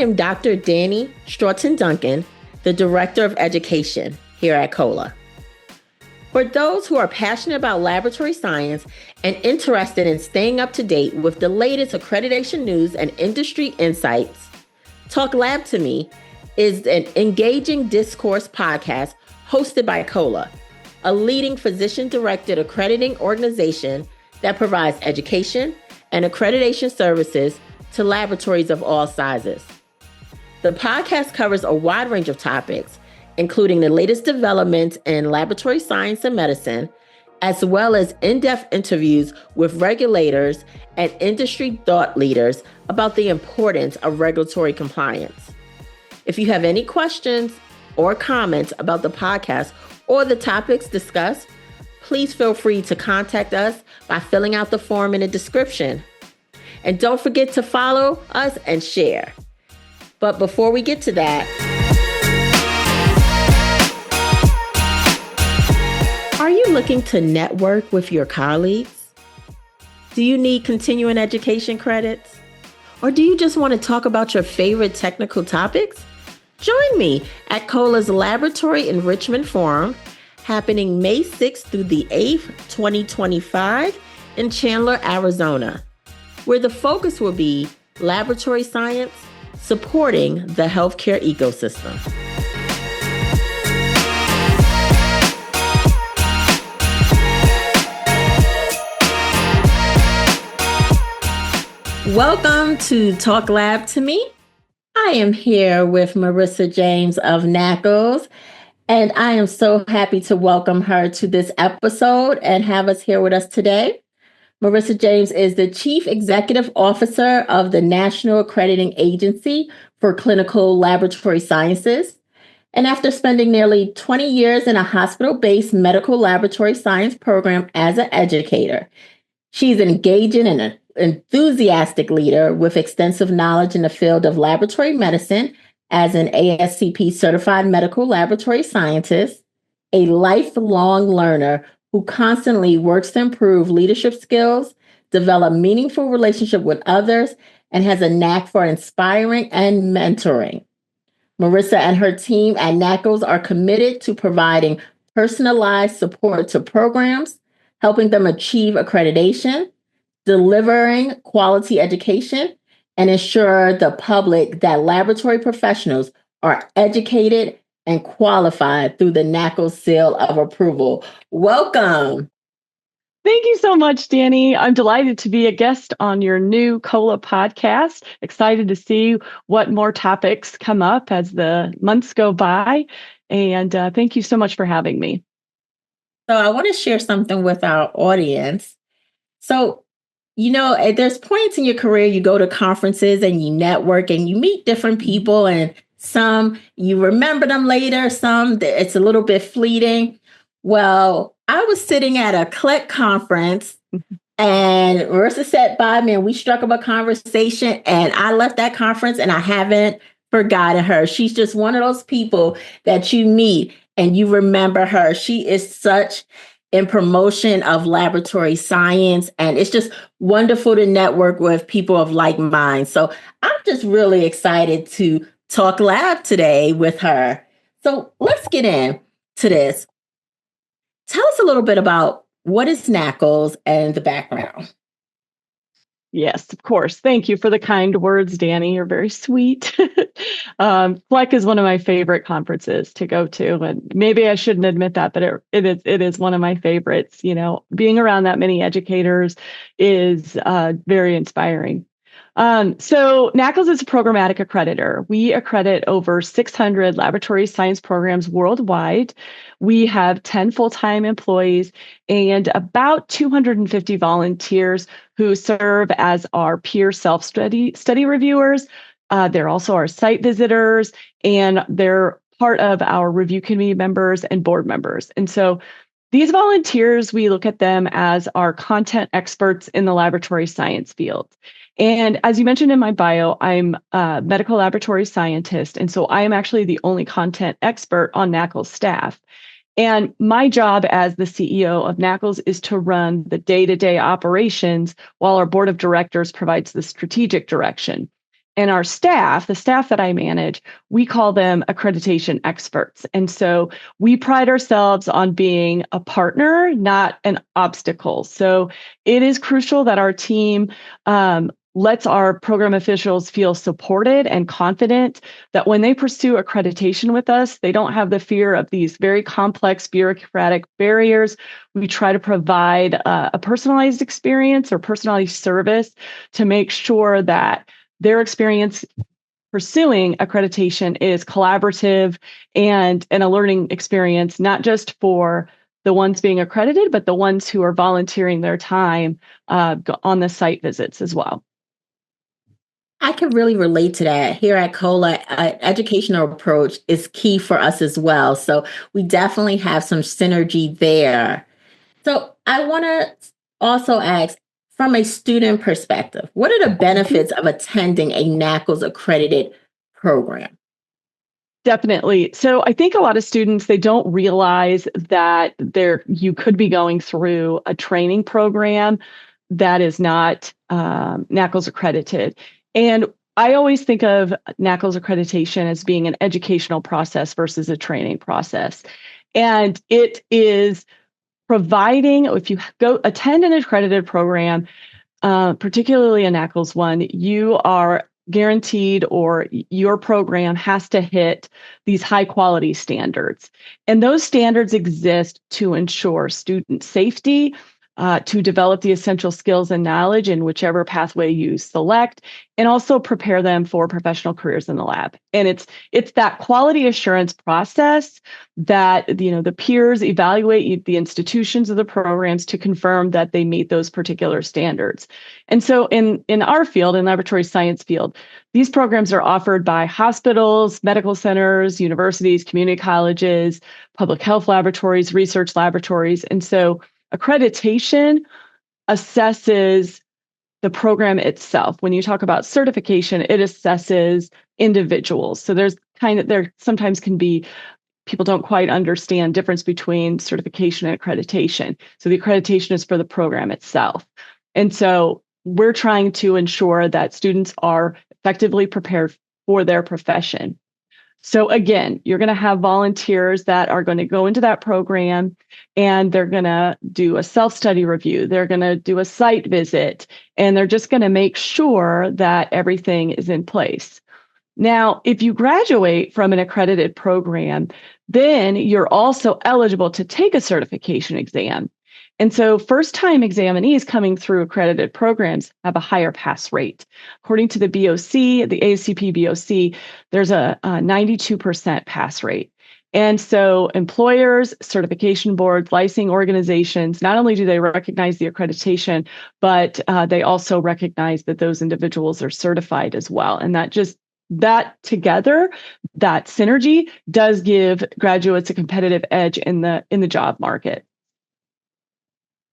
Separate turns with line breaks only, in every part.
am Dr. Danny Stroughton-Duncan, the Director of Education here at COLA. For those who are passionate about laboratory science and interested in staying up to date with the latest accreditation news and industry insights, Talk Lab to Me is an engaging discourse podcast hosted by COLA, a leading physician-directed accrediting organization that provides education and accreditation services to laboratories of all sizes. The podcast covers a wide range of topics, including the latest developments in laboratory science and medicine, as well as in-depth interviews with regulators and industry thought leaders about the importance of regulatory compliance. If you have any questions or comments about the podcast or the topics discussed, please feel free to contact us by filling out the form in the description. And don't forget to follow us and share. But before we get to that, are you looking to network with your colleagues? Do you need continuing education credits? Or do you just want to talk about your favorite technical topics? Join me at COLA's Laboratory Enrichment Forum, happening May 6th through the 8th, 2025 in Chandler, Arizona, where the focus will be laboratory science supporting the healthcare ecosystem. Welcome to Talk Lab to Me. I am here with Marisa James of NAACLS, and I am so happy to welcome her to this episode and have us here with us today. Marisa James is the Chief Executive Officer of the National Accrediting Agency for Clinical Laboratory Sciences. And after spending nearly 20 years in a hospital-based medical laboratory science program as an educator, she's engaging and an enthusiastic leader with extensive knowledge in the field of laboratory medicine as an ASCP certified medical laboratory scientist, a lifelong learner who constantly works to improve leadership skills, develop meaningful relationships with others, and has a knack for inspiring and mentoring. Marisa and her team at NAACLS are committed to providing personalized support to programs, helping them achieve accreditation, delivering quality education, and ensure the public that laboratory professionals are educated and qualified through the NAACLS seal of approval. Welcome.
Thank you so much, Danny. I'm delighted to be a guest on your new COLA podcast. Excited to see what more topics come up as the months go by. And thank you so much for having me.
So I want to share something with our audience. So, there's points in your career you go to conferences and you network and you meet different people, and some you remember them later, some it's a little bit fleeting. Well, I was sitting at a CLEC conference and Marisa sat by me and we struck up a conversation, and I left that conference and I haven't forgotten her. She's just one of those people that you meet and you remember her. She is such in promotion of laboratory science, and it's just wonderful to network with people of like minds. So I'm just really excited to talk lab today with her. So let's get into this. Tell us a little bit about what is NAACLS and the background.
Yes, of course. Thank you for the kind words, Danny. You're very sweet. CLEC is one of my favorite conferences to go to, and maybe I shouldn't admit that, but it is one of my favorites. Being around that many educators is very inspiring. So NAACLS is a programmatic accreditor. We accredit over 600 laboratory science programs worldwide. We have 10 full-time employees and about 250 volunteers who serve as our peer self-study reviewers. They're also our site visitors, and they're part of our review committee members and board members. And so these volunteers, we look at them as our content experts in the laboratory science field. And as you mentioned in my bio, I'm a medical laboratory scientist. And so I am actually the only content expert on NAACLS staff. And my job as the CEO of NAACLS is to run the day-to-day operations while our board of directors provides the strategic direction. And our staff, the staff that I manage, we call them accreditation experts. And so we pride ourselves on being a partner, not an obstacle. So it is crucial that our team lets our program officials feel supported and confident that when they pursue accreditation with us, they don't have the fear of these very complex bureaucratic barriers. We try to provide a personalized experience or personalized service to make sure that their experience pursuing accreditation is collaborative and a learning experience, not just for the ones being accredited, but the ones who are volunteering their time on the site visits as well.
I can really relate to that. Here at COLA, educational approach is key for us as well. So we definitely have some synergy there. So I want to also ask, from a student perspective, what are the benefits of attending a NAACLS accredited program?
Definitely. So I think a lot of students, they don't realize that you could be going through a training program that is not NAACLS accredited. And I always think of NAACLS accreditation as being an educational process versus a training process. And it is providing, if you go attend an accredited program, particularly a NAACLS one, you are guaranteed, or your program has to hit these high quality standards. And those standards exist to ensure student safety, to develop the essential skills and knowledge in whichever pathway you select, and also prepare them for professional careers in the lab. And it's that quality assurance process that the peers evaluate the institutions of the programs to confirm that they meet those particular standards. And so in our field, in laboratory science field, these programs are offered by hospitals, medical centers, universities, community colleges, public health laboratories, research laboratories. And so accreditation assesses the program itself. When you talk about certification, it assesses individuals. So there sometimes can be, people don't quite understand difference between certification and accreditation. So the accreditation is for the program itself. And so we're trying to ensure that students are effectively prepared for their profession. So again, you're going to have volunteers that are going to go into that program and they're going to do a self-study review. They're going to do a site visit, and they're just going to make sure that everything is in place. Now, if you graduate from an accredited program, then you're also eligible to take a certification exam. And so first-time examinees coming through accredited programs have a higher pass rate. According to the BOC, the ACP BOC, there's a 92% pass rate. And so employers, certification boards, licensing organizations, not only do they recognize the accreditation, but they also recognize that those individuals are certified as well. And that together, that synergy does give graduates a competitive edge in the job market.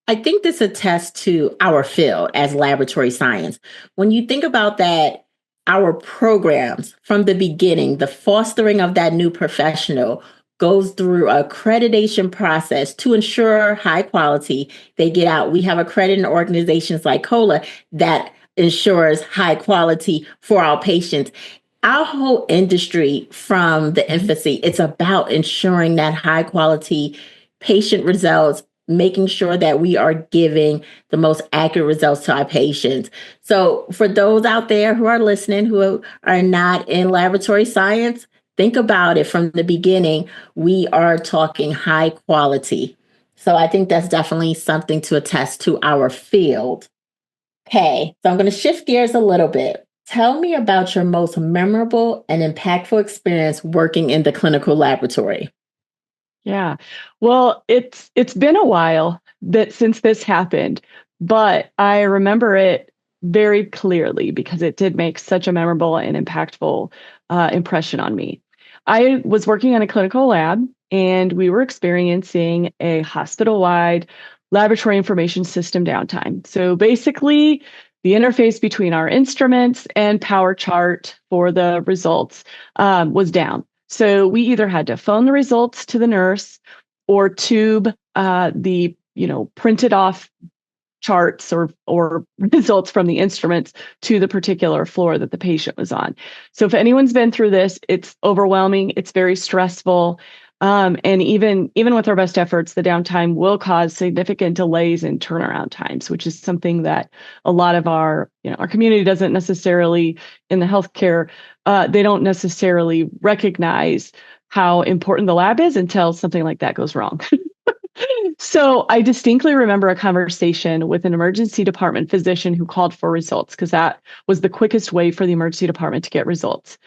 I think this attests to our field as laboratory science. When you think about that, our programs from the beginning, the fostering of that new professional goes through an accreditation process to ensure high quality. They get out. We have accredited organizations like COLA that ensures high quality for our patients. Our whole industry from the infancy, it's about ensuring that high quality patient results, making sure that we are giving the most accurate results to our patients. So for those out there who are listening, who are not in laboratory science, think about it from the beginning. We are talking high quality. So I think that's definitely something to attest to our field. Okay, so I'm going to shift gears a little bit. Tell me about your most memorable and impactful experience working in the clinical laboratory.
Yeah. Well, it's been a while since this happened, but I remember it very clearly because it did make such a memorable and impactful impression on me. I was working in a clinical lab, and we were experiencing a hospital-wide laboratory information system downtime. So basically, the interface between our instruments and power chart for the results was down. So we either had to phone the results to the nurse or tube the printed off charts or results from the instruments to the particular floor that the patient was on. So if anyone's been through this, it's overwhelming. It's very stressful. And even with our best efforts, the downtime will cause significant delays in turnaround times, which is something that a lot of our community doesn't necessarily, in the healthcare, they don't necessarily recognize how important the lab is until something like that goes wrong. So I distinctly remember a conversation with an emergency department physician who called for results because that was the quickest way for the emergency department to get results.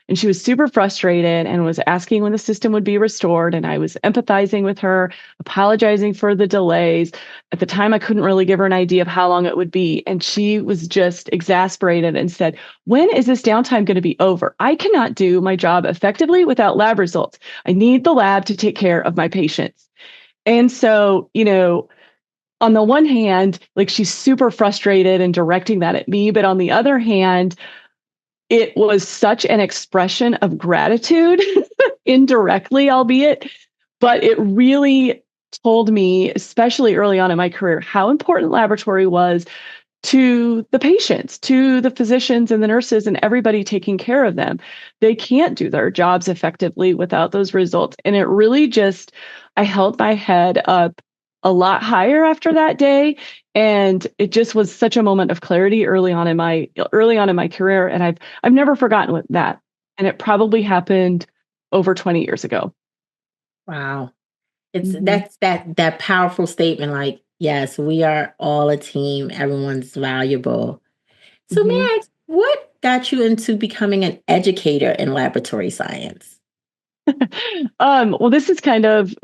And she was super frustrated and was asking when the system would be restored. And I was empathizing with her, apologizing for the delays. At the time, I couldn't really give her an idea of how long it would be. And she was just exasperated and said, "When is this downtime going to be over? I cannot do my job effectively without lab results. I need the lab to take care of my patients." And so, on the one hand, like she's super frustrated and directing that at me. But on the other hand, it was such an expression of gratitude, indirectly, albeit, but it really told me, especially early on in my career, how important laboratory was to the patients, to the physicians and the nurses and everybody taking care of them. They can't do their jobs effectively without those results. And it really just, I held my head up a lot higher after that day. And it just was such a moment of clarity early on in my career. And I've never forgotten that. And it probably happened over 20 years ago.
Wow. That's that powerful statement, like, yes, we are all a team, everyone's valuable. So may I ask, what got you into becoming an educator in laboratory science?
Well, this is kind of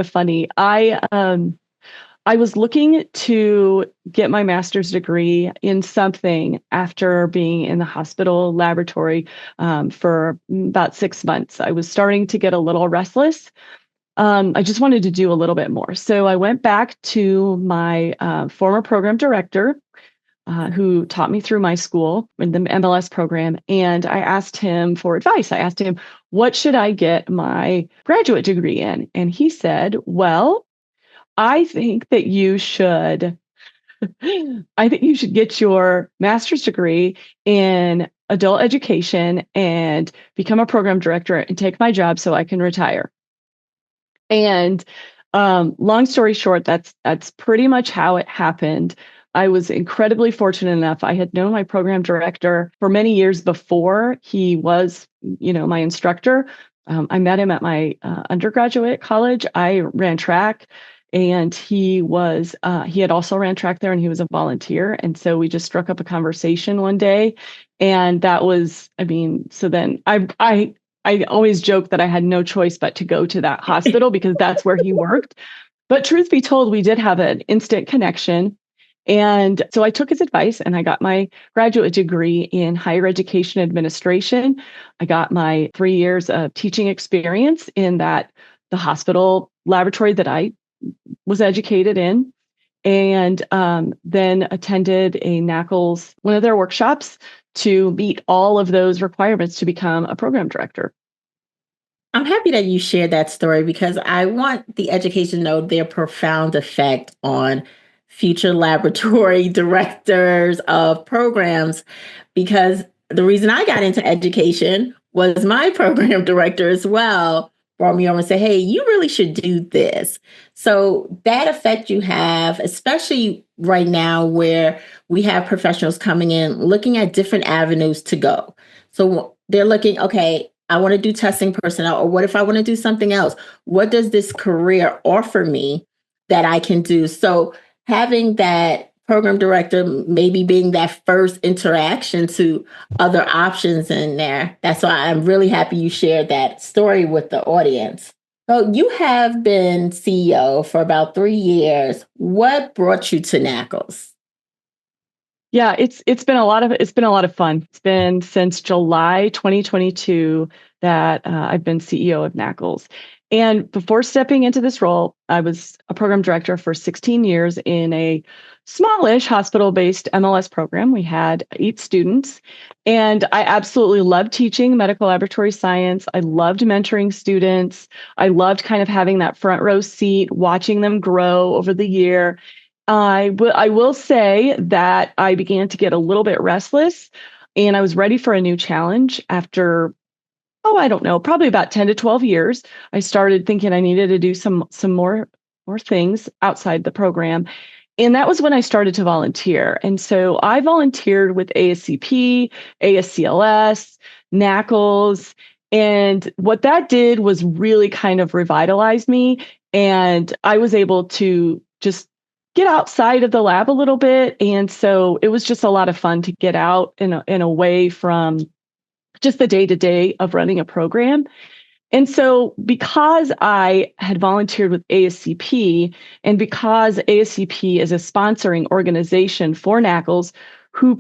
funny. I was looking to get my master's degree in something after being in the hospital laboratory for about 6 months. I was starting to get a little restless. I just wanted to do a little bit more. So I went back to my former program director, who taught me through my school in the MLS program. And I asked him for advice. I asked him, what should I get my graduate degree in? And he said, well, I think that you should get your master's degree in adult education and become a program director and take my job so I can retire. And long story short, that's pretty much how it happened. I was incredibly fortunate enough. I had known my program director for many years before he was, my instructor. I met him at my undergraduate college. I ran track, and he had also ran track there, and he was a volunteer. And so we just struck up a conversation one day, and that was, so then I always joke that I had no choice but to go to that hospital because that's where he worked. But truth be told, we did have an instant connection. And so I took his advice and I got my graduate degree in higher education administration. I got my 3 years of teaching experience in the hospital laboratory that I was educated in, and then attended a NAACLS, one of their workshops, to meet all of those requirements to become a program director.
I'm happy that you shared that story because I want the education to know their profound effect on future laboratory directors of programs. Because the reason I got into education was my program director as well brought me over and said, "Hey, you really should do this." So that effect you have, especially right now where we have professionals coming in, looking at different avenues to go. So they're looking, okay, I want to do testing personnel, or what if I want to do something else? What does this career offer me that I can do? So having that program director maybe being that first interaction to other options in there. That's why I'm really happy you shared that story with the audience. So you have been CEO for about 3 years. What brought you to NAACLS?
Yeah, it's been a lot of fun. It's been since July 2022 that I've been CEO of NAACLS. And before stepping into this role, I was a program director for 16 years in a smallish hospital-based MLS program. We had 8 students, and I absolutely loved teaching medical laboratory science. I loved mentoring students. I loved kind of having that front row seat, watching them grow over the year. I will say that I began to get a little bit restless, and I was ready for a new challenge after, I don't know, probably about 10 to 12 years. I started thinking I needed to do some more things outside the program. And that was when I started to volunteer. And so I volunteered with ASCP, ASCLS, NAACLS. And what that did was really kind of revitalize me. And I was able to just get outside of the lab a little bit. And so it was just a lot of fun to get out and away from just the day to day of running a program. And so, because I had volunteered with ASCP, and because ASCP is a sponsoring organization for NAACLS, who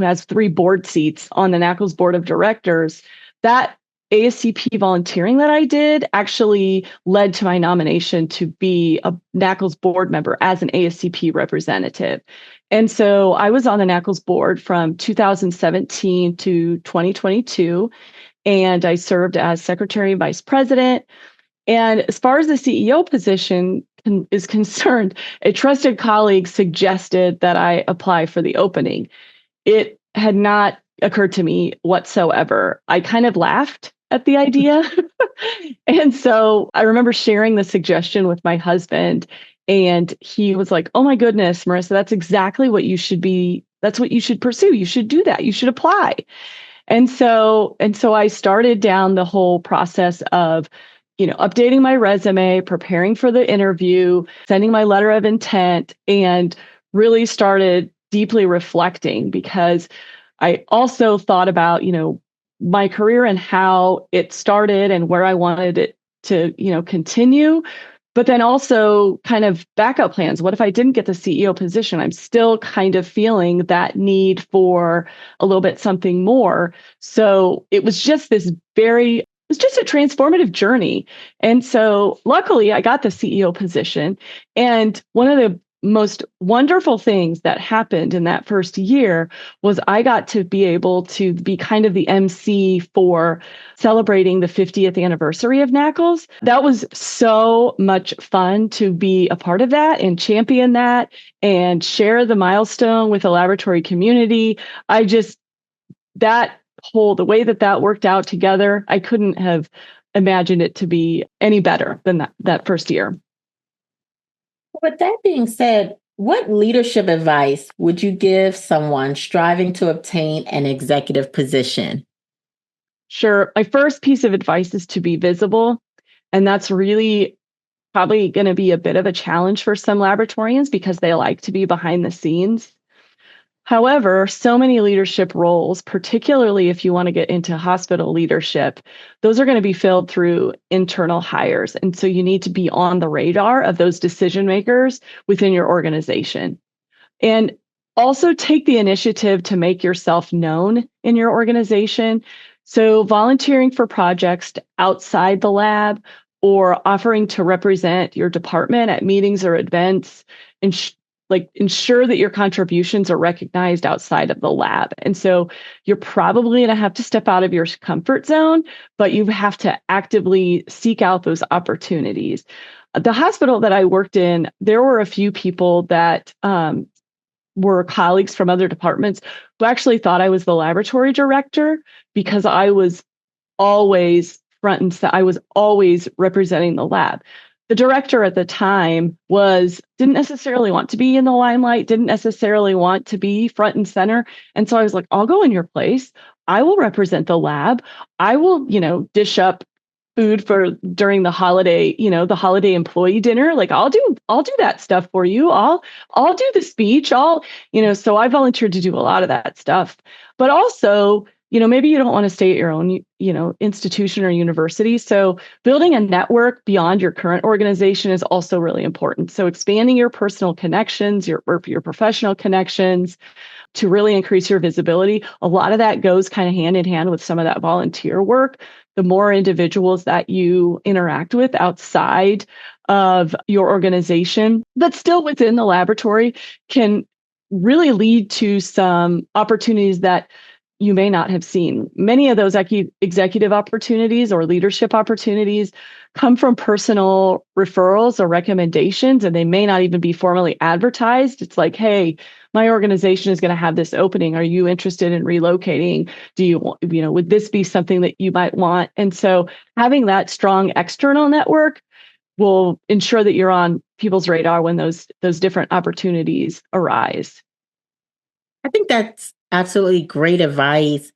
has 3 board seats on the NAACLS board of directors, that ASCP volunteering that I did actually led to my nomination to be a NAACLS board member as an ASCP representative. And so I was on the NAACLS board from 2017 to 2022. And I served as secretary and vice president. And as far as the CEO position is concerned, a trusted colleague suggested that I apply for the opening. It had not occurred to me whatsoever. I kind of laughed at the idea. And so I remember sharing the suggestion with my husband, and he was like, "Oh my goodness, Marisa, that's exactly what you should be. That's what you should pursue. You should do that. You should apply." And so I started down the whole process of, updating my resume, preparing for the interview, sending my letter of intent, and really started deeply reflecting, because I also thought about, my career and how it started and where I wanted it to, continue. But then also kind of backup plans. What if I didn't get the CEO position? I'm still kind of feeling that need for a little bit something more. So it was just it was just a transformative journey. And so luckily I got the CEO position. And one of the most wonderful things that happened in that first year was I got to be able to be kind of the MC for celebrating the 50th anniversary of NAACLS. That was so much fun to be a part of that and champion that and share the milestone with the laboratory community. The way that worked out together, I couldn't have imagined it to be any better than that first year.
With that being said, what leadership advice would you give someone striving to obtain an executive position?
Sure. My first piece of advice is to be visible. And that's really probably going to be a bit of a challenge for some laboratorians because they like to be behind the scenes. However, so many leadership roles, particularly if you want to get into hospital leadership, those are going to be filled through internal hires. And so you need to be on the radar of those decision makers within your organization. And also take the initiative to make yourself known in your organization. So volunteering for projects outside the lab or offering to represent your department at meetings or events, ensure that your contributions are recognized outside of the lab. And so you're probably going to have to step out of your comfort zone, but you have to actively seek out those opportunities. The hospital that I worked in, there were a few people that were colleagues from other departments who actually thought I was the laboratory director because I was always I was always representing the lab. The director at the time didn't necessarily want to be in the limelight, didn't necessarily want to be front and center. And so I was like, I'll go in your place. I will represent the lab. I will, dish up food during the holiday, the holiday employee dinner. Like I'll do that stuff for you. I'll do the speech. So I volunteered to do a lot of that stuff. But also, maybe you don't want to stay at your own, institution or university. So building a network beyond your current organization is also really important. So expanding your personal connections, your professional connections to really increase your visibility. A lot of that goes kind of hand in hand with some of that volunteer work. The more individuals that you interact with outside of your organization, but still within the laboratory, can really lead to some opportunities that you may not have seen. Many of those executive opportunities or leadership opportunities come from personal referrals or recommendations, and they may not even be formally advertised. It's like, hey, my organization is going to have this opening. Are you interested in relocating? Do you, would this be something that you might want? And so having that strong external network will ensure that you're on people's radar when those different opportunities arise.
I think that's absolutely great advice.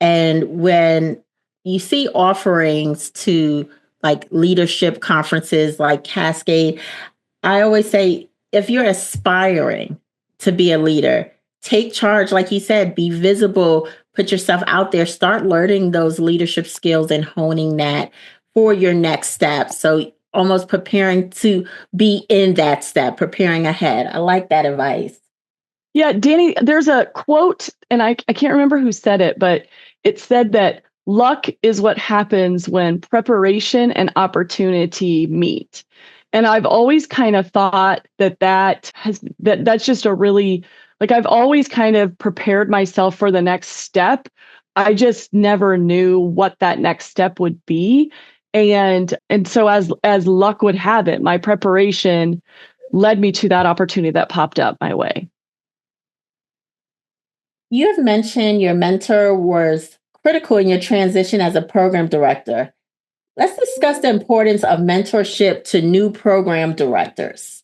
And when you see offerings to like leadership conferences like Cascade, I always say if you're aspiring to be a leader, take charge, like you said, be visible, put yourself out there, start learning those leadership skills and honing that for your next step. So almost preparing to be in that step, preparing ahead. I like that advice.
Yeah, Danny, there's a quote, and I can't remember who said it, but it said that luck is what happens when preparation and opportunity meet. And I've always kind of thought that's just a really, like, I've always kind of prepared myself for the next step. I just never knew what that next step would be. And so as luck would have it, my preparation led me to that opportunity that popped up my way.
You have mentioned your mentor was critical in your transition as a program director. Let's discuss the importance of mentorship to new program directors.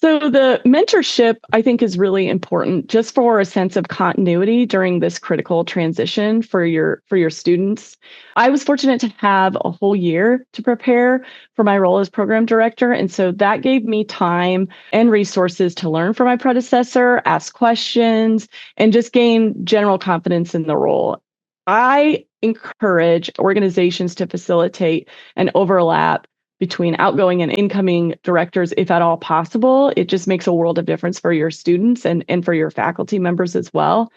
So the mentorship, I think, is really important just for a sense of continuity during this critical transition for your students. I was fortunate to have a whole year to prepare for my role as program director, and so that gave me time and resources to learn from my predecessor, ask questions, and just gain general confidence in the role. I encourage organizations to facilitate an overlap between outgoing and incoming directors, if at all possible. It just makes a world of difference for your students and for your faculty members as well.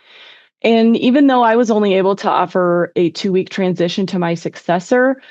And even though I was only able to offer a 2-week transition to my successor,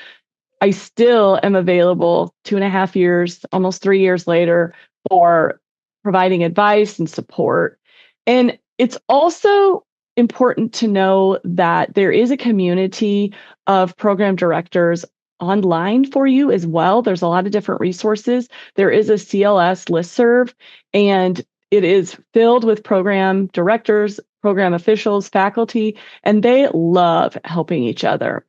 I still am available 2.5 years, almost 3 years later, for providing advice and support. And it's also important to know that there is a community of program directors online for you as well. There's a lot of different resources. There is a CLS listserv, and it is filled with program directors, program officials, faculty, and they love helping each other.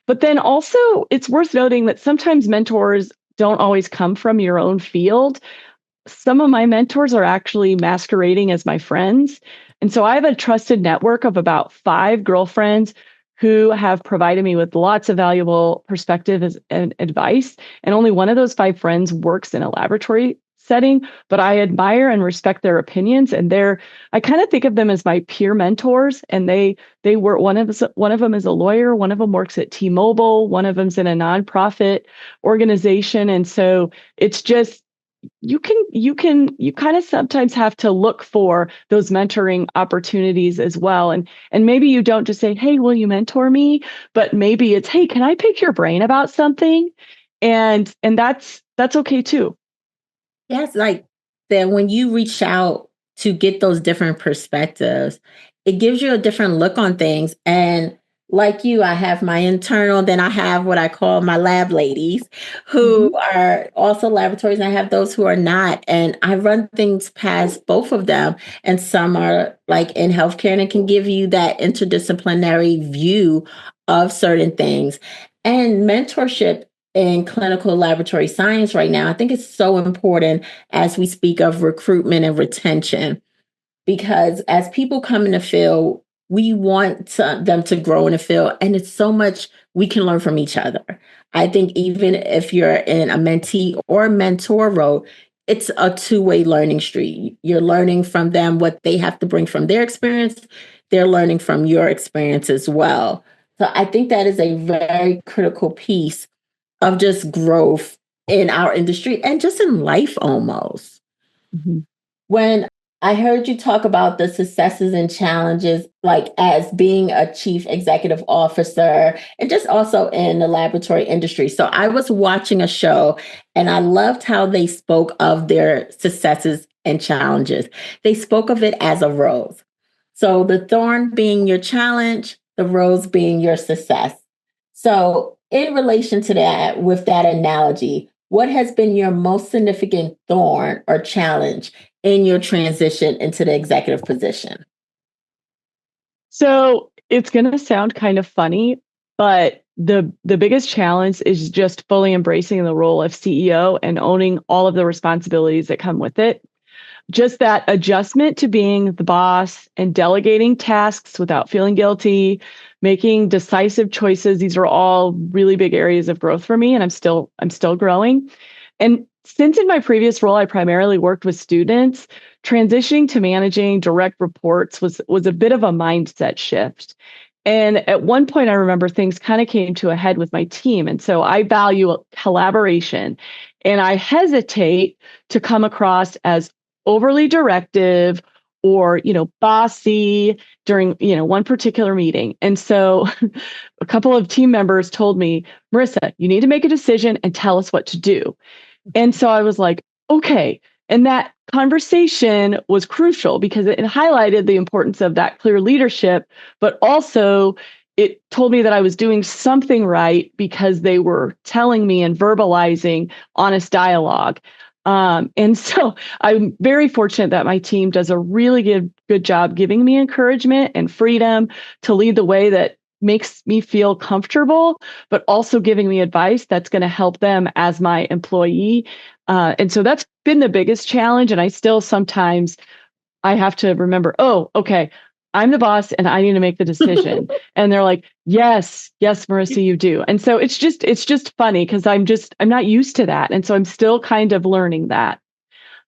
But then also, it's worth noting that sometimes mentors don't always come from your own field. Some of my mentors are actually masquerading as my friends. And so I have a trusted network of about 5 girlfriends who have provided me with lots of valuable perspective and advice. And only one of those 5 friends works in a laboratory setting, but I admire and respect their opinions. And I kind of think of them as my peer mentors. And they were one of them is a lawyer, one of them works at T-Mobile, one of them's in a nonprofit organization. And so it's just, you kind of sometimes have to look for those mentoring opportunities as well. And maybe you don't just say, hey, will you mentor me? But maybe it's, hey, can I pick your brain about something? And that's okay too.
Yes, like that when you reach out to get those different perspectives, it gives you a different look on things. And like you, I have my internal, then I have what I call my lab ladies who
Mhm.
are also laboratories, and I have those who are not. And I run things past both of them. And some are like in healthcare and it can give you that interdisciplinary view of certain things. And mentorship in clinical laboratory science right now, I think it's so important as we speak of recruitment and retention, because as people come in the field, we want them to grow in the field, and it's so much we can learn from each other. I think even if you're in a mentee or mentor role, it's a two-way learning street. You're learning from them what they have to bring from their experience. They're learning from your experience as well. So I think that is a very critical piece of just growth in our industry and just in life almost.
Mhm.
When I heard you talk about the successes and challenges, like as being a chief executive officer and just also in the laboratory industry. So I was watching a show and I loved how they spoke of their successes and challenges. They spoke of it as a rose. So the thorn being your challenge, the rose being your success. So, in relation to that, with that analogy, what has been your most significant thorn or challenge in your transition into the executive position?
So it's going to sound kind of funny, but the biggest challenge is just fully embracing the role of CEO and owning all of the responsibilities that come with it. Just that adjustment to being the boss and delegating tasks without feeling guilty, making decisive choices. These are all really big areas of growth for me, and I'm still growing. And since in my previous role, I primarily worked with students, transitioning to managing direct reports was a bit of a mindset shift. And at one point, I remember things kind of came to a head with my team. And so I value collaboration, and I hesitate to come across as overly directive or bossy during one particular meeting. And so a couple of team members told me, Marissa, you need to make a decision and tell us what to do. And so I was like, okay. And that conversation was crucial because it highlighted the importance of that clear leadership, but also it told me that I was doing something right because they were telling me and verbalizing honest dialogue. And so I'm very fortunate that my team does a really good job giving me encouragement and freedom to lead the way that makes me feel comfortable, but also giving me advice that's going to help them as my employee. And so that's been the biggest challenge. And I still sometimes I have to remember, oh, okay, I'm the boss and I need to make the decision. And they're like, yes, yes, Marissa, you do. And so it's just funny because I'm not used to that. And so I'm still kind of learning that.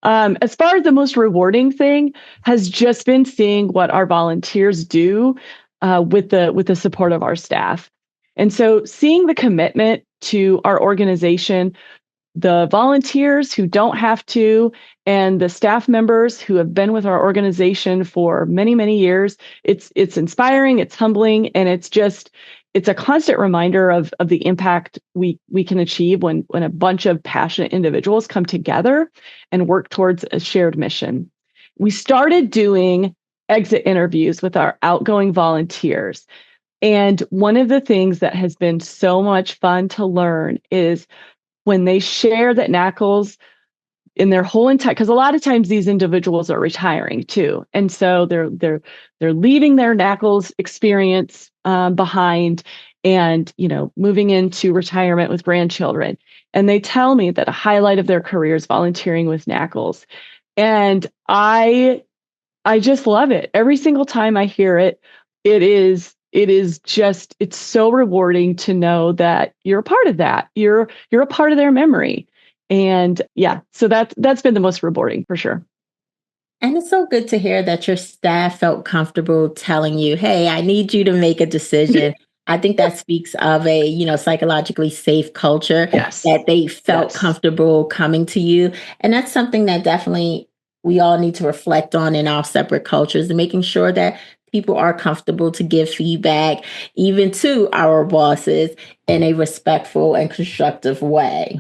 As far as the most rewarding thing has just been seeing what our volunteers do with the support of our staff. And so seeing the commitment to our organization, the volunteers who don't have to, and the staff members who have been with our organization for many, many years, it's inspiring, it's humbling, and it's a constant reminder of the impact we can achieve when a bunch of passionate individuals come together and work towards a shared mission. We started doing exit interviews with our outgoing volunteers. And one of the things that has been so much fun to learn is when they share that NAACLS in their whole entire, because a lot of times these individuals are retiring too, and so they're leaving their NAACLS experience behind, and moving into retirement with grandchildren, and they tell me that a highlight of their career is volunteering with NAACLS, and I just love it. Every single time I hear it, it's so rewarding to know that you're a part of that. You're a part of their memory. And yeah, so that's been the most rewarding for sure.
And it's so good to hear that your staff felt comfortable telling you, hey, I need you to make a decision. I think that speaks of a, psychologically safe culture
Yes.
that they felt
Yes.
comfortable coming to you. And that's something that definitely we all need to reflect on in our separate cultures and making sure that people are comfortable to give feedback, even to our bosses, in a respectful and constructive way.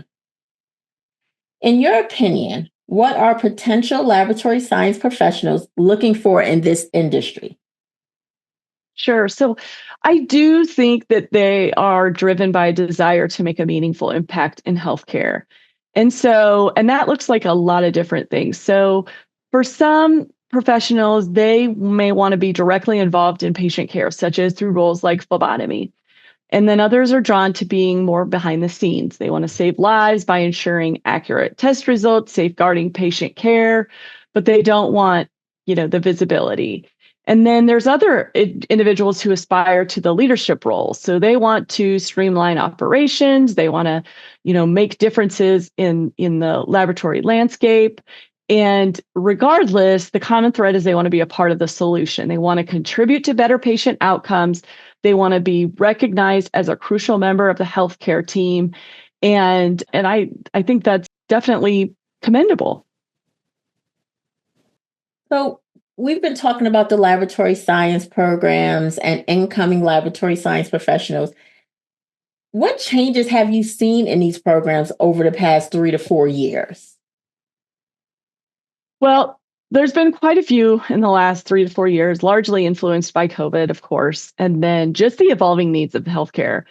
In your opinion, what are potential laboratory science professionals looking for in this industry?
Sure. So I do think that they are driven by a desire to make a meaningful impact in healthcare. And that looks like a lot of different things. So for some professionals, they may want to be directly involved in patient care, such as through roles like phlebotomy. And then others are drawn to being more behind the scenes. They want to save lives by ensuring accurate test results, safeguarding patient care, but they don't want, the visibility. And then there's other individuals who aspire to the leadership roles. So they want to streamline operations. They want to, make differences in the laboratory landscape. And regardless, the common thread is they want to be a part of the solution. They want to contribute to better patient outcomes. They want to be recognized as a crucial member of the healthcare team. And I think that's definitely commendable.
So, we've been talking about the laboratory science programs and incoming laboratory science professionals. What changes have you seen in these programs over the past 3 to 4 years?
Well, There's been quite a few in the last 3 to 4 years, largely influenced by COVID, of course, and then just the evolving needs of healthcare.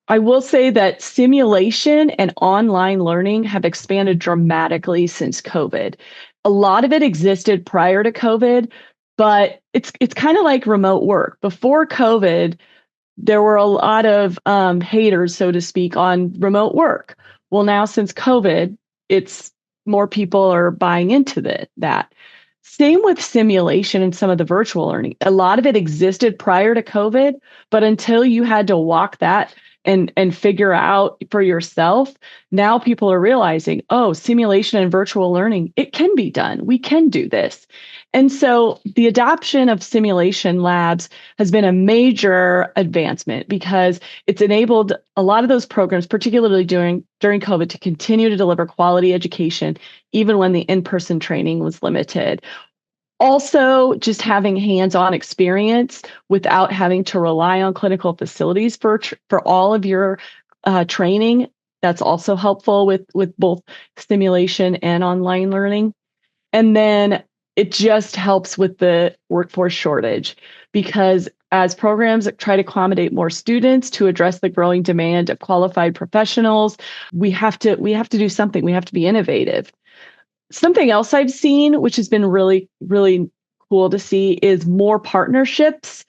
I will say that simulation and online learning have expanded dramatically since COVID. A lot of it existed prior to COVID, but it's kind of like remote work. Before COVID, there were a lot of haters, so to speak, on remote work. Well, now since COVID, it's more people are buying into that. Same with simulation and some of the virtual learning. A lot of it existed prior to COVID, but until you had to walk that and figure out for yourself, now people are realizing, oh, simulation and virtual learning, it can be done. We can do this. And so the adoption of simulation labs has been a major advancement because it's enabled a lot of those programs, particularly during COVID, to continue to deliver quality education, even when the in-person training was limited. Also, just having hands-on experience without having to rely on clinical facilities for all of your training. That's also helpful with both simulation and online learning. And then it just helps with the workforce shortage because as programs try to accommodate more students to address the growing demand of qualified professionals, we have to do something. We have to be innovative. Something else I've seen, which has been really, really cool to see, is more partnerships.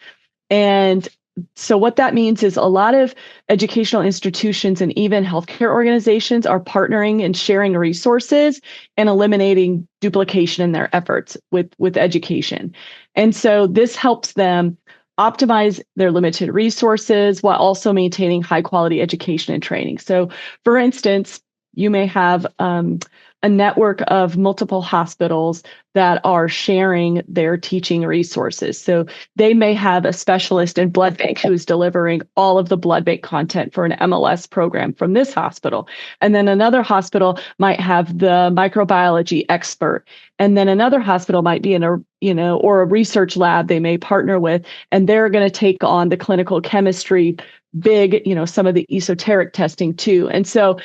And so what that means is a lot of educational institutions and even healthcare organizations are partnering and sharing resources and eliminating duplication in their efforts with education. And so this helps them optimize their limited resources while also maintaining high quality education and training. So for instance, you may have a network of multiple hospitals that are sharing their teaching resources. So they may have a specialist in blood bank who is delivering all of the blood bank content for an MLS program from this hospital. And then another hospital might have the microbiology expert. And then another hospital might be in or a research lab they may partner with, and they're going to take on the clinical chemistry, some of the esoteric testing too. And so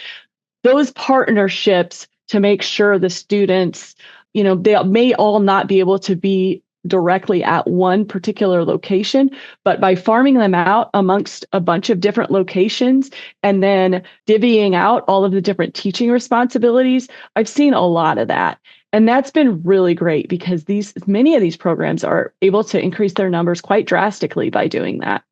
those partnerships to make sure the students, they may all not be able to be directly at one particular location, but by farming them out amongst a bunch of different locations and then divvying out all of the different teaching responsibilities, I've seen a lot of that. And that's been really great because many of these programs are able to increase their numbers quite drastically by doing that.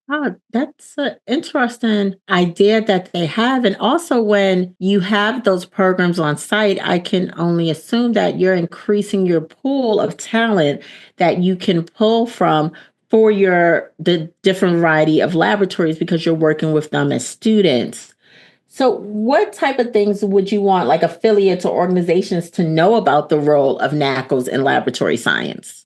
Oh, that's an interesting idea that they have. And also, when you have those programs on site, I can only assume that you're increasing your pool of talent that you can pull from for the different variety of laboratories because you're working with them as students. So, what type of things would you want, like affiliates or organizations, to know about the role of NAACLS in laboratory science?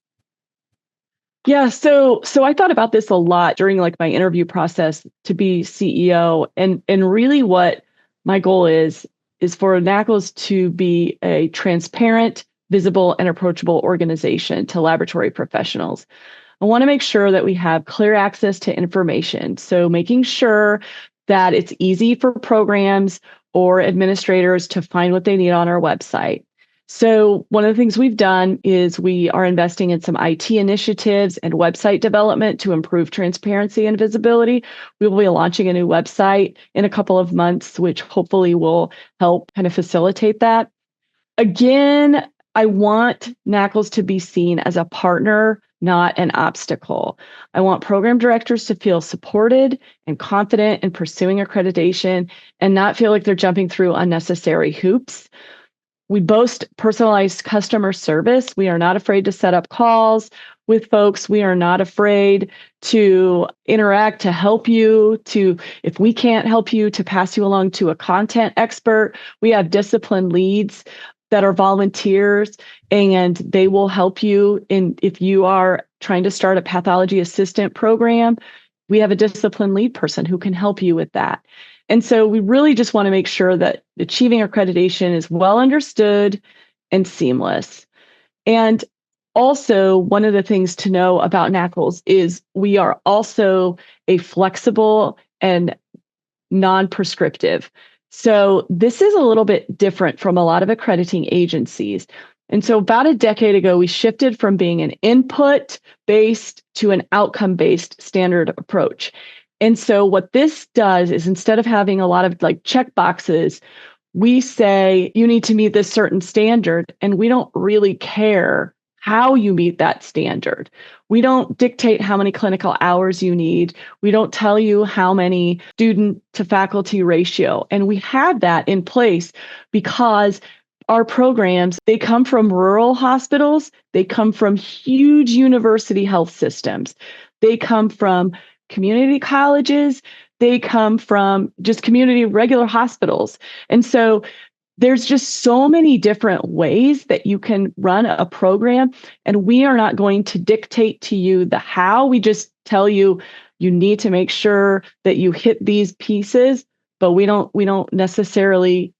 Yeah, so I thought about this a lot during my interview process to be CEO, and really what my goal is for NAACLS to be a transparent, visible, and approachable organization to laboratory professionals. I want to make sure that we have clear access to information. So making sure that it's easy for programs or administrators to find what they need on our website. So one of the things we've done is we are investing in some IT initiatives and website development to improve transparency and visibility. We will be launching a new website in a couple of months, which hopefully will help kind of facilitate that. Again, I want NAACLS to be seen as a partner, not an obstacle. I want program directors to feel supported and confident in pursuing accreditation and not feel like they're jumping through unnecessary hoops. We boast personalized customer service. We are not afraid to set up calls with folks. We are not afraid to interact, to help you, if we can't help you, to pass you along to a content expert. We have discipline leads that are volunteers, and they will help you if you are trying to start a pathology assistant program. We have a discipline lead person who can help you with that. And so we really just want to make sure that achieving accreditation is well understood and seamless. And also, one of the things to know about NAACLS is we are also a flexible and non-prescriptive. So this is a little bit different from a lot of accrediting agencies. And so about a decade ago, we shifted from being an input-based to an outcome-based standard approach. And so what this does is instead of having a lot of like check boxes, we say you need to meet this certain standard, and we don't really care how you meet that standard. We don't dictate how many clinical hours you need. We don't tell you how many student to faculty ratio. And we have that in place because our programs, they come from rural hospitals, they come from huge university health systems, they come from community colleges, they come from just community regular hospitals. And so there's just so many different ways that you can run a program, and we are not going to dictate to you the how. We just tell you you need to make sure that you hit these pieces, but we don't necessarily,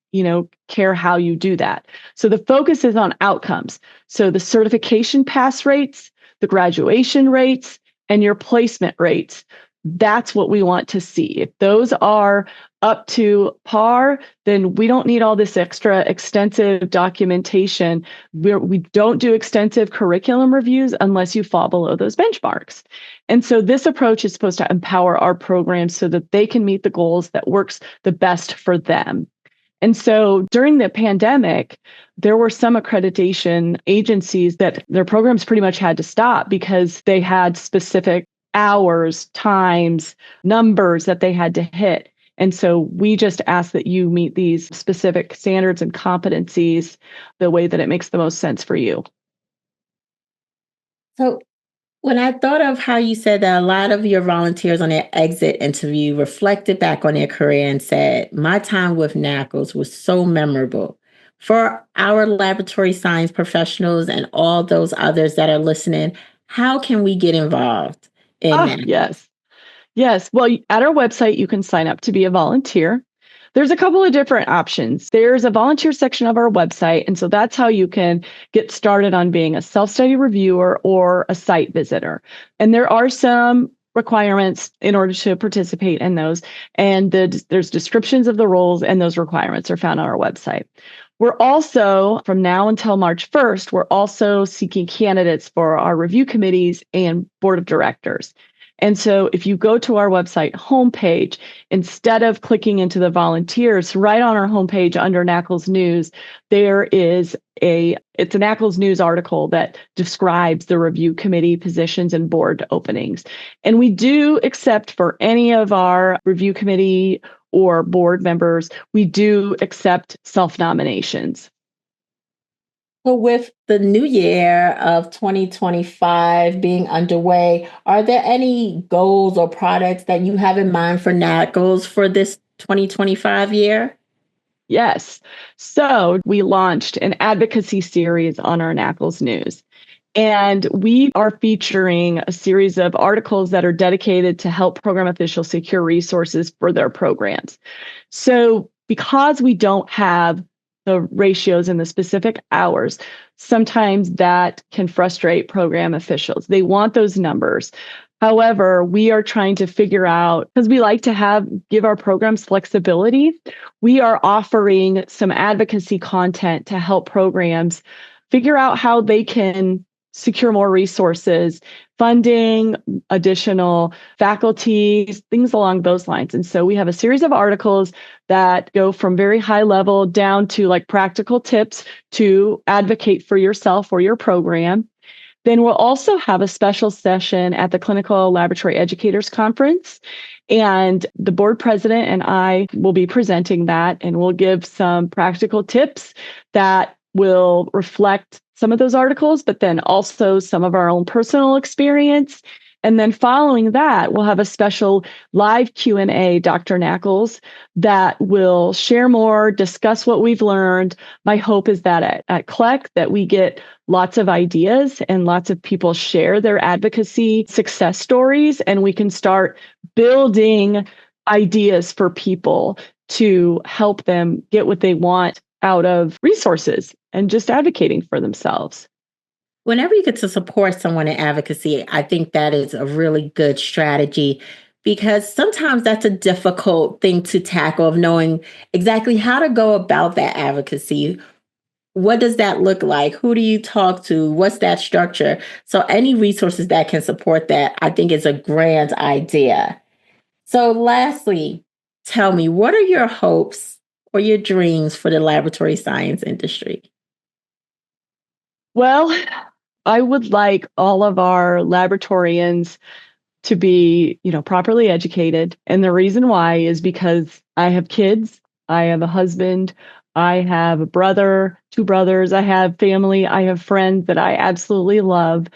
care how you do that. So the focus is on outcomes. So the certification pass rates, the graduation rates, and your placement rates. That's what we want to see. If those are up to par, then we don't need all this extra extensive documentation. We don't do extensive curriculum reviews unless you fall below those benchmarks. And so this approach is supposed to empower our programs so that they can meet the goals that works the best for them. And so during the pandemic, there were some accreditation agencies that their programs pretty much had to stop because they had specific hours, times, numbers that they had to hit. And so we just ask that you meet these specific standards and competencies the way that it makes the most sense for you.
So, when I thought of how you said that a lot of your volunteers on their exit interview reflected back on their career and said, my time with NAACLS was so memorable. For our laboratory science professionals and all those others that are listening, how can we get involved in that?
Yes. Yes. Well, at our website, you can sign up to be a volunteer. There's a couple of different options. There's a volunteer section of our website. And so that's how you can get started on being a self-study reviewer or a site visitor. And there are some requirements in order to participate in those. And there's descriptions of the roles, and those requirements are found on our website. We're also, from now until March 1st, we're also seeking candidates for our review committees and board of directors. And so if you go to our website homepage, instead of clicking into the volunteers, right on our homepage under NAACLS News, there is it's a NAACLS News article that describes the review committee positions and board openings. And we do accept for any of our review committee or board members, we do accept self-nominations.
So, with the new year of 2025 being underway, are there any goals or products that you have in mind for NAACLS for this 2025 year?
Yes. So we launched an advocacy series on our NAACLS News. And we are featuring a series of articles that are dedicated to help program officials secure resources for their programs. So because we don't have the ratios and the specific hours, sometimes that can frustrate program officials. They want those numbers. However, we are trying to figure out, because we like to give our programs flexibility, we are offering some advocacy content to help programs figure out how they can secure more resources, funding, additional faculty, things along those lines. And so we have a series of articles that go from very high level down to like practical tips to advocate for yourself or your program. Then we'll also have a special session at the Clinical Laboratory Educators Conference. And the board president and I will be presenting that, and we'll give some practical tips that will reflect some of those articles, but then also some of our own personal experience. And then following that, we'll have a special live Q&A, Dr. NAACLS, that will share more, discuss what we've learned. My hope is that at CLEC that we get lots of ideas and lots of people share their advocacy success stories, and we can start building ideas for people to help them get what they want out of resources and just advocating for themselves.
Whenever you get to support someone in advocacy, I think that is a really good strategy, because sometimes that's a difficult thing to tackle, of knowing exactly how to go about that advocacy. what does that look like? Who do you talk to? What's that structure? So any resources that can support that, I think is a grand idea. So lastly, tell me, what are your hopes or your dreams for the laboratory science industry?
Well, I would like all of our laboratorians to be, properly educated. And the reason why is because I have kids, I have a husband, I have a brother, two brothers, I have family, I have friends that I absolutely love.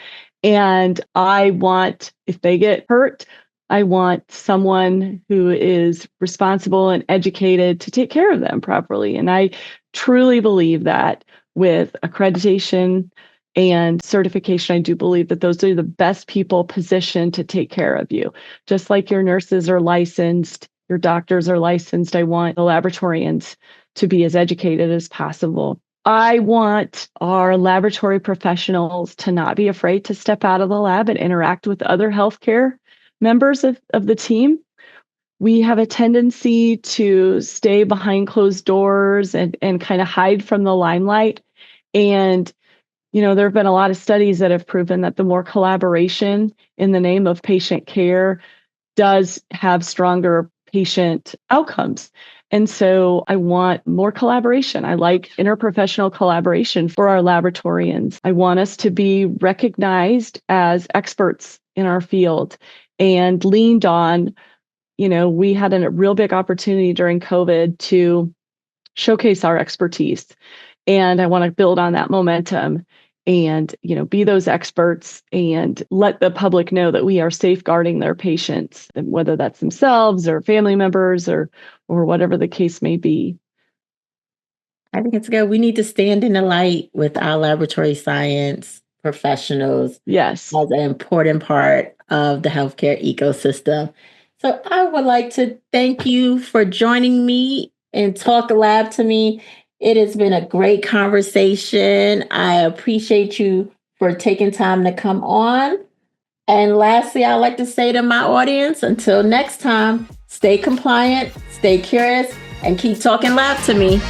And I want, if they get hurt, I want someone who is responsible and educated to take care of them properly. And I truly believe that with accreditation and certification, I do believe that those are the best people positioned to take care of you. Just like your nurses are licensed, your doctors are licensed, I want the laboratorians to be as educated as possible. I want our laboratory professionals to not be afraid to step out of the lab and interact with other healthcare members of the team. We have a tendency to stay behind closed doors and kind of hide from the limelight. And there have been a lot of studies that have proven that the more collaboration in the name of patient care does have stronger patient outcomes. And so I want more collaboration. I like interprofessional collaboration for our laboratorians. I want us to be recognized as experts in our field and leaned on. We had a real big opportunity during COVID to showcase our expertise. And I want to build on that momentum and, be those experts and let the public know that we are safeguarding their patients, whether that's themselves or family members or whatever the case may be.
I think it's good. We need to stand in the light with our laboratory science professionals
Yes.
as an important part of the healthcare ecosystem. So I would like to thank you for joining me and Talk Lab to me. It has been a great conversation. I appreciate you for taking time to come on. And lastly, I'd like to say to my audience, until next time, stay compliant, stay curious, and keep talking lab to me.